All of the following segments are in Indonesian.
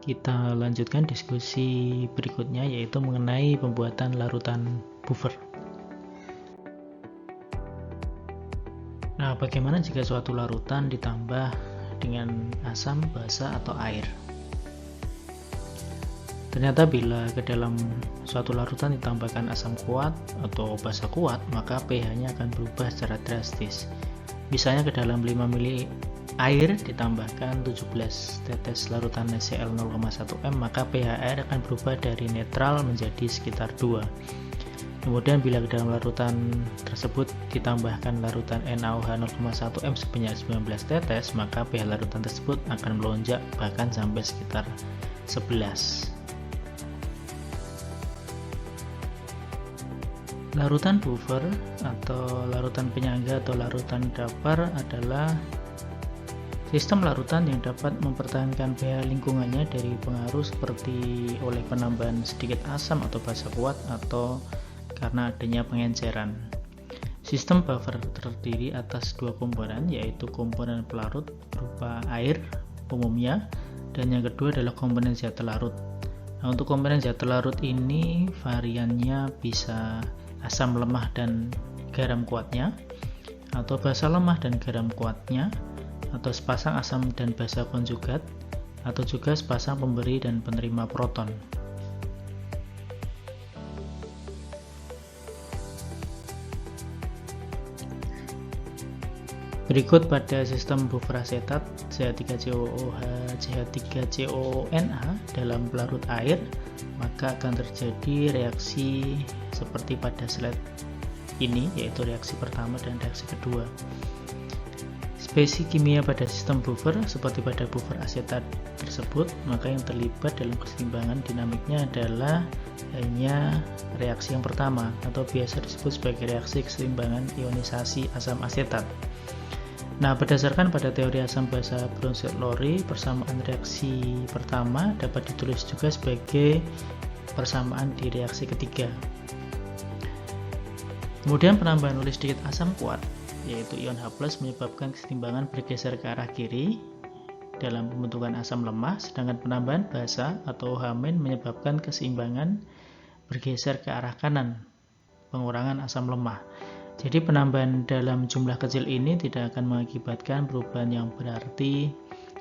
Kita lanjutkan diskusi berikutnya, yaitu mengenai pembuatan larutan buffer. Nah, bagaimana jika suatu larutan ditambah dengan asam, basa, atau air? Ternyata bila ke dalam suatu larutan ditambahkan asam kuat atau basa kuat, maka pH-nya akan berubah secara drastis. Misalnya ke dalam 5 ml air ditambahkan 17 tetes larutan NaCl 0,1 m, maka pH air akan berubah dari netral menjadi sekitar 2. Kemudian bila ke dalam larutan tersebut ditambahkan larutan NaOH 0,1 m sebanyak 19 tetes, maka pH larutan tersebut akan melonjak bahkan sampai sekitar 11. Larutan buffer atau larutan penyangga atau larutan dapar adalah sistem larutan yang dapat mempertahankan pH lingkungannya dari pengaruh seperti oleh penambahan sedikit asam atau basa kuat atau karena adanya pengenceran. Sistem buffer terdiri atas dua komponen, yaitu komponen pelarut berupa air umumnya, dan yang kedua adalah komponen zat larut. Nah, untuk komponen zat larut ini variannya bisa asam lemah dan garam kuatnya, atau basa lemah dan garam kuatnya, atau sepasang asam dan basa konjugat, atau juga sepasang pemberi dan penerima proton. Berikut pada sistem buffer asetat CH3COOH CH3COONA dalam pelarut air, maka akan terjadi reaksi seperti pada slide ini, yaitu reaksi pertama dan reaksi kedua. Spesi kimia pada sistem buffer seperti pada buffer asetat tersebut, maka yang terlibat dalam keseimbangan dinamiknya adalah hanya reaksi yang pertama, atau biasa disebut sebagai reaksi keseimbangan ionisasi asam asetat. Nah, berdasarkan pada teori asam basa Bronsted-Lowry, persamaan reaksi pertama dapat ditulis juga sebagai persamaan di reaksi ketiga. Kemudian penambahan oleh sedikit asam kuat, yaitu ion H+, menyebabkan keseimbangan bergeser ke arah kiri dalam pembentukan asam lemah, sedangkan penambahan basa atau H- menyebabkan keseimbangan bergeser ke arah kanan, pengurangan asam lemah. Jadi penambahan dalam jumlah kecil ini tidak akan mengakibatkan perubahan yang berarti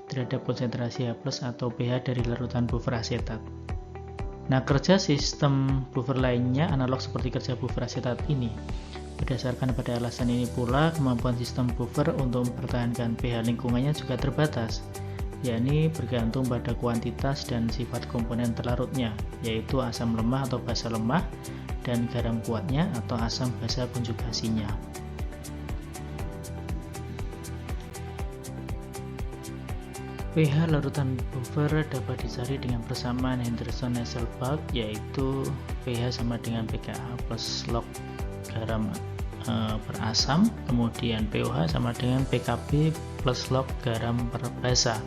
terhadap konsentrasi H+ atau pH dari larutan buffer asetat. Nah, kerja sistem buffer lainnya analog seperti kerja buffer asetat ini. Berdasarkan pada alasan ini pula, kemampuan sistem buffer untuk mempertahankan pH lingkungannya juga terbatas, yakni bergantung pada kuantitas dan sifat komponen terlarutnya, yaitu asam lemah atau basa lemah, dan garam kuatnya atau asam basa konjugasinya. pH larutan buffer dapat dicari dengan persamaan Henderson-Hasselbalch, yaitu pH sama dengan pKa plus log garam per asam, kemudian pOH sama dengan pKb plus log garam per basa.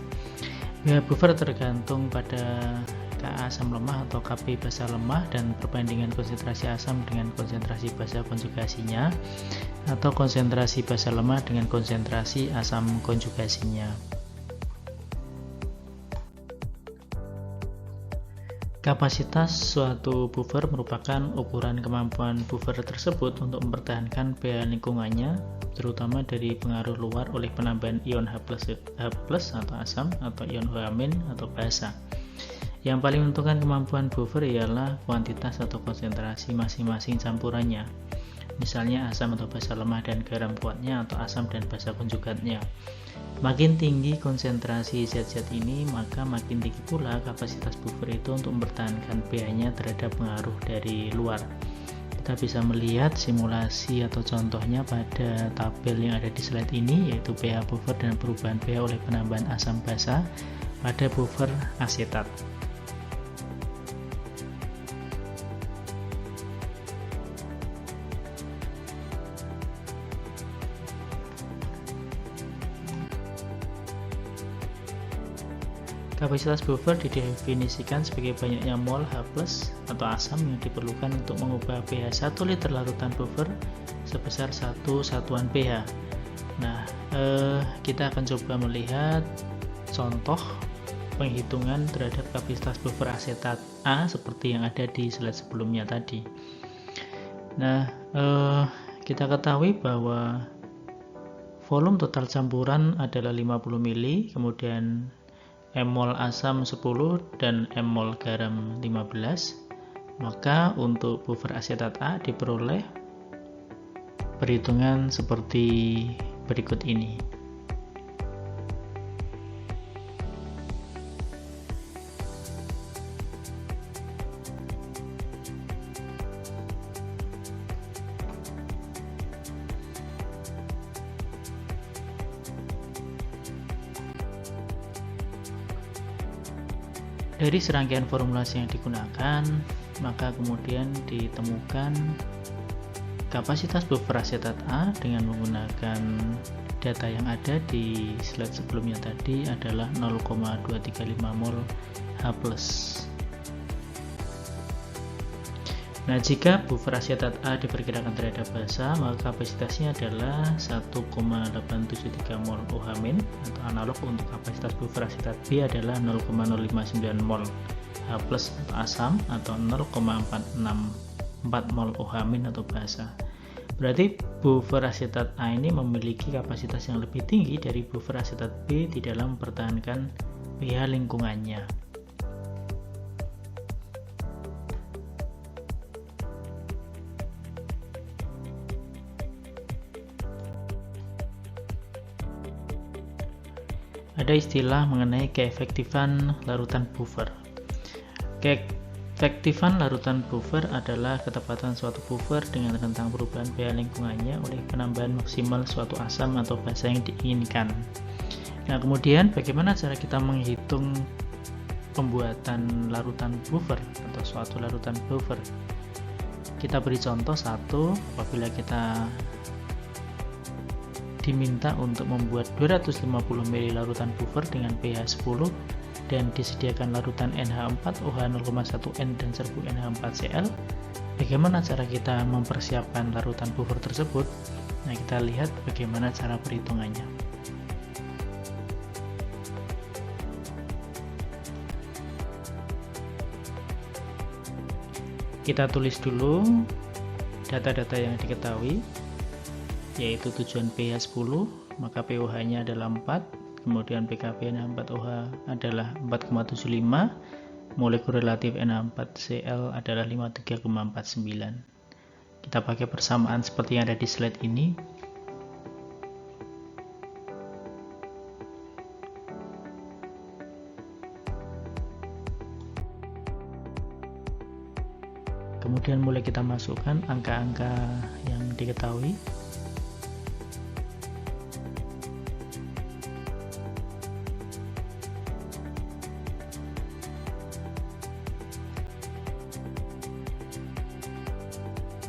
pH buffer tergantung pada Ka asam lemah atau Kb basa lemah dan perbandingan konsentrasi asam dengan konsentrasi basa konjugasinya, atau konsentrasi basa lemah dengan konsentrasi asam konjugasinya. Kapasitas suatu buffer merupakan ukuran kemampuan buffer tersebut untuk mempertahankan pH lingkungannya, terutama dari pengaruh luar oleh penambahan ion H+ atau asam, atau ion H- atau basa. Yang paling menentukan kemampuan buffer ialah kuantitas atau konsentrasi masing-masing campurannya, misalnya asam atau basa lemah dan garam kuatnya, atau asam dan basa konjugatnya. Makin tinggi konsentrasi zat-zat ini, maka makin tinggi pula kapasitas buffer itu untuk mempertahankan pH-nya terhadap pengaruh dari luar. Kita bisa melihat simulasi atau contohnya pada tabel yang ada di slide ini, yaitu pH buffer dan perubahan pH oleh penambahan asam basa pada buffer asetat. Kapasitas buffer didefinisikan sebagai banyaknya mol H+ atau asam yang diperlukan untuk mengubah pH 1 liter larutan buffer sebesar 1 satuan pH. Nah, kita akan coba melihat contoh penghitungan terhadap kapasitas buffer asetat A seperti yang ada di slide sebelumnya tadi. Nah, kita ketahui bahwa volume total campuran adalah 50 ml, kemudian mol asam 10 dan mol garam 15. Maka untuk buffer asetat A diperoleh perhitungan seperti berikut ini. Dari serangkaian formulasi yang digunakan, maka kemudian ditemukan kapasitas buffer asetat A dengan menggunakan data yang ada di slide sebelumnya tadi adalah 0,235 mol H+. Nah, jika buffer asetat A diperkirakan terhadap basa, maka kapasitasnya adalah 1,873 mol OH- atau analog untuk kapasitas buffer asetat B adalah 0,059 mol H+ atau asam atau 0,464 mol OH- atau basa. Berarti buffer asetat A ini memiliki kapasitas yang lebih tinggi dari buffer asetat B di dalam mempertahankan pH lingkungannya. Ada istilah mengenai keefektifan larutan buffer. Keefektifan larutan buffer adalah ketepatan suatu buffer dengan rentang perubahan pH lingkungannya oleh penambahan maksimal suatu asam atau basa yang diinginkan. Nah, kemudian bagaimana cara kita menghitung pembuatan larutan buffer atau suatu larutan buffer? Kita beri contoh satu, apabila kita diminta untuk membuat 250 ml larutan buffer dengan pH 10 dan disediakan larutan NH4OH 0,1N dan serbu NH4Cl. Bagaimana cara kita mempersiapkan larutan buffer tersebut? Nah, kita lihat bagaimana cara perhitungannya. Kita tulis dulu data-data yang diketahui, yaitu tujuan pH 10, maka pOH-nya adalah 4, kemudian pKb NH4OH adalah 4,75, molekul relatif NH4Cl adalah 53,49. Kita pakai persamaan seperti yang ada di slide ini. Kemudian mulai kita masukkan angka-angka yang diketahui.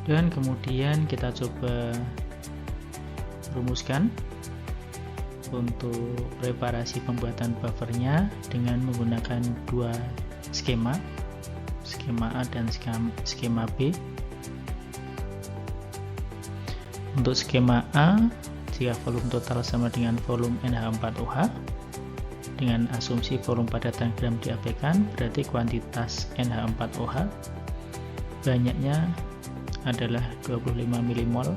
Dan kemudian kita coba rumuskan untuk preparasi pembuatan buffernya dengan menggunakan dua skema A dan skema B. Untuk skema A, jika volume total sama dengan volume NH4OH dengan asumsi volume padatan gram diabaikan, berarti kuantitas NH4OH banyaknya adalah 25 mmol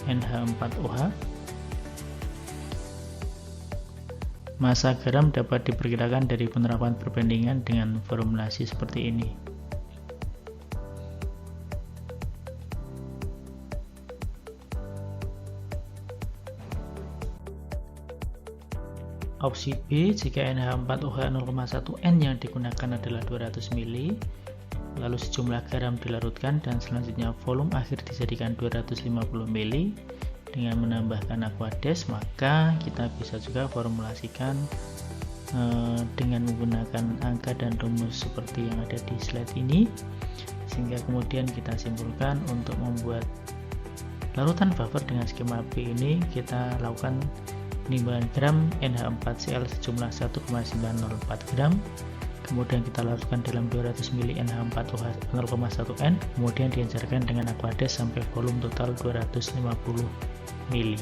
NH4OH. Massa garam dapat diperkirakan dari penerapan perbandingan dengan formulasi seperti ini. Opsi B, jika NH4OH 0,1N yang digunakan adalah 200 ml, lalu sejumlah garam dilarutkan dan selanjutnya volume akhir dijadikan 250 ml dengan menambahkan aquades, maka kita bisa juga formulasikan dengan menggunakan angka dan rumus seperti yang ada di slide ini, sehingga kemudian kita simpulkan untuk membuat larutan buffer dengan skema B ini kita lakukan penimbangan gram NH4Cl sejumlah 1,904 gram, kemudian kita larutkan dalam 200 ml NH4OH 0,1N, kemudian diencerkan dengan aquades sampai volume total 250 ml.